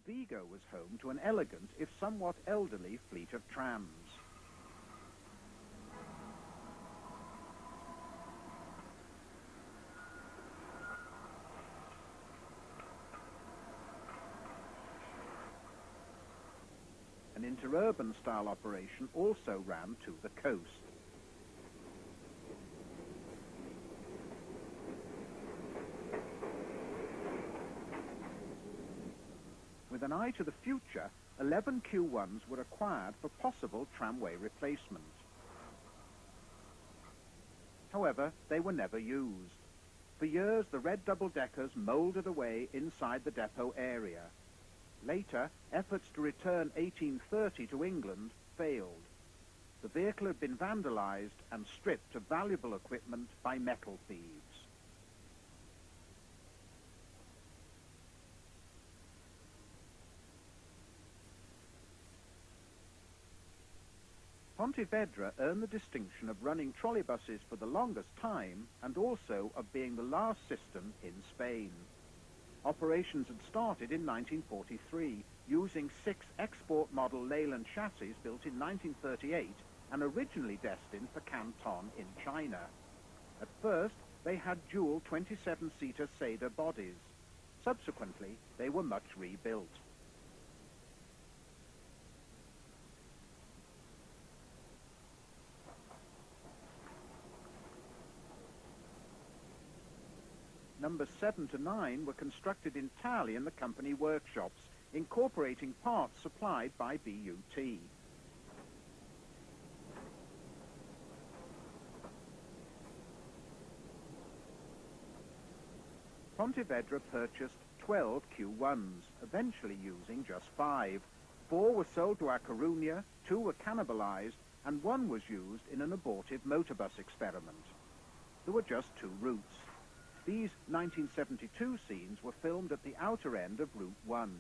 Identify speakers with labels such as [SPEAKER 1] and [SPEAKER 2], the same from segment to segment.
[SPEAKER 1] Vigo was home to an elegant, if somewhat elderly, fleet of trams. An interurban style operation also ran to the coast. With an eye to the future, 11 Q1s were acquired for possible tramway replacement. However, they were never used. For years, the red double-deckers mouldered away inside the depot area. Later, efforts to return 1830 to England failed. The vehicle had been vandalized and stripped of valuable equipment by metal thieves. Ponte Vedra earned the distinction of running trolleybuses for the longest time and also of being the last system in Spain. Operations had started in 1943, using 6 export model Leyland chassis built in 1938 and originally destined for Canton in China. At first, they had dual 27-seater Seda bodies. Subsequently, they were much rebuilt. Numbers 7 to 9 were constructed entirely in the company workshops, incorporating parts supplied by BUT. Ponte Vedra purchased 12 Q1s, eventually using just 5. 4 were sold to A Coruña, 2 were cannibalized, and 1 was used in an abortive motorbus experiment. There were just 2 routes. These 1972 scenes were filmed at the outer end of Route 1.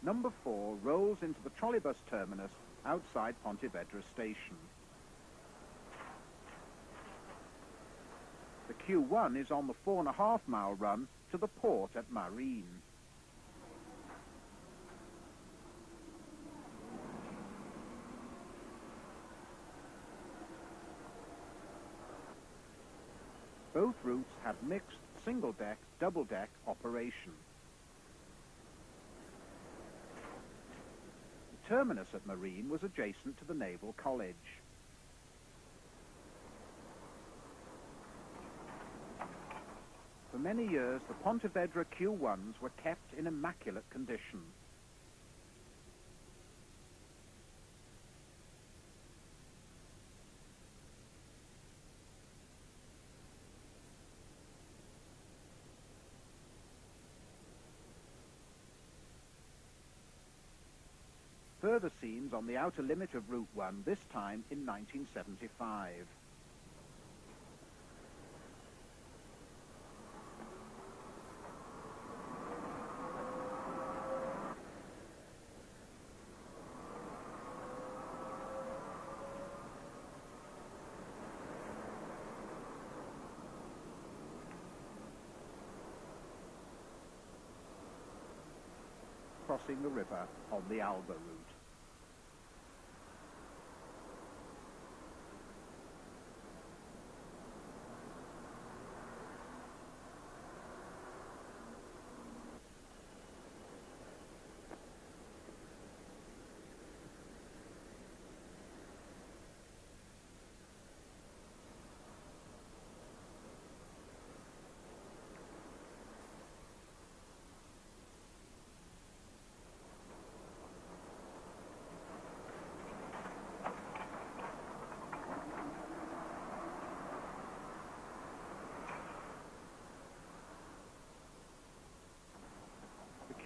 [SPEAKER 1] Number 4 rolls into the trolleybus terminus outside Ponte Vedra station. The Q1 is on the 4.5-mile run to the port at Marim. Both routes have mixed single-deck, double-deck operation. The terminus at Marim was adjacent to the Naval College. For many years, the Ponte Vedra Q1s were kept in immaculate condition. Further scenes on the outer limit of Route 1, this time in 1975. Crossing the river on the Alba route.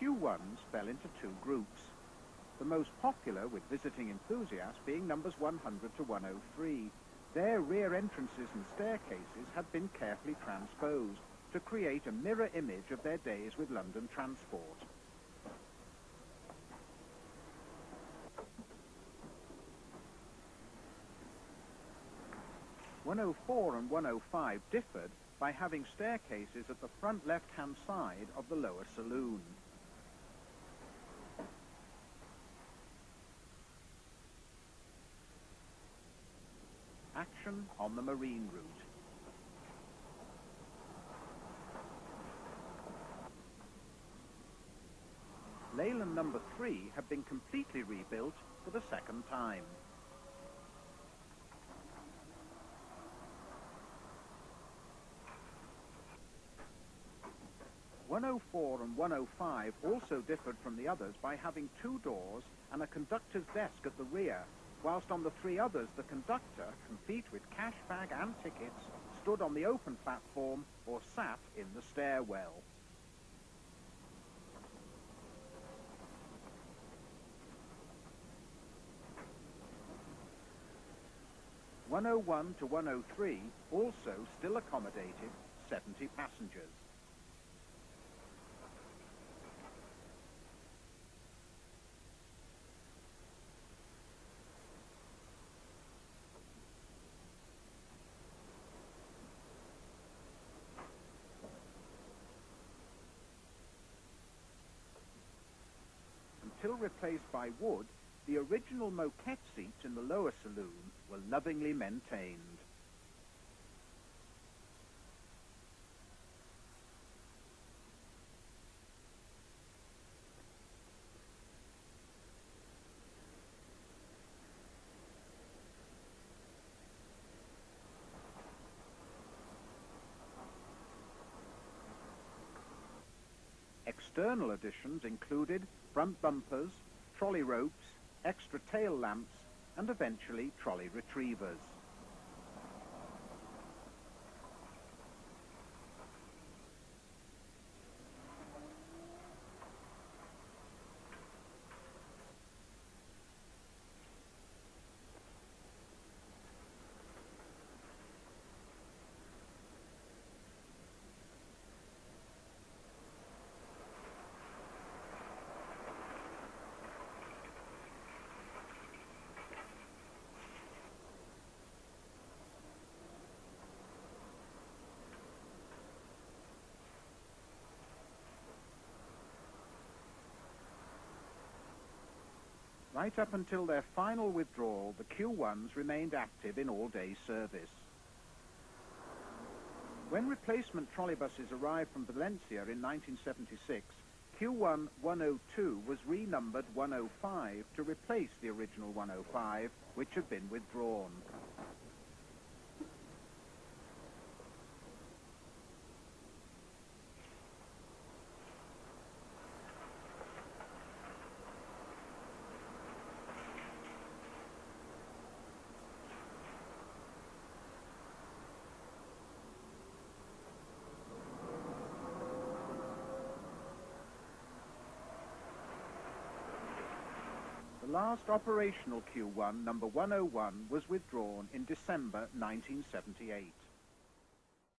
[SPEAKER 1] Q1s fell into 2 groups, the most popular with visiting enthusiasts being numbers 100 to 103. Their rear entrances and staircases had been carefully transposed to create a mirror image of their days with London transport. 104 and 105 differed by having staircases at the front left-hand side of the lower saloon. Action on the marine route. Leyland number 3 had been completely rebuilt for the second time. "104 and 105 also differed from the others by having 2 doors and a conductor's desk at the rear, whilst on the 3 others the conductor, complete with cash bag and tickets, stood on the open platform or sat in the stairwell. "101 to 103 also still accommodated 70 passengers. Until replaced by wood, the original moquette seats in the lower saloon were lovingly maintained. External additions included front bumpers, trolley ropes, extra tail lamps, and eventually trolley retrievers. Right up until their final withdrawal, the Q1s remained active in all-day service. When replacement trolleybuses arrived from Valencia in 1976, Q1 102 was renumbered 105 to replace the original 105, which had been withdrawn. The last operational Q1, number 101, was withdrawn in December 1978.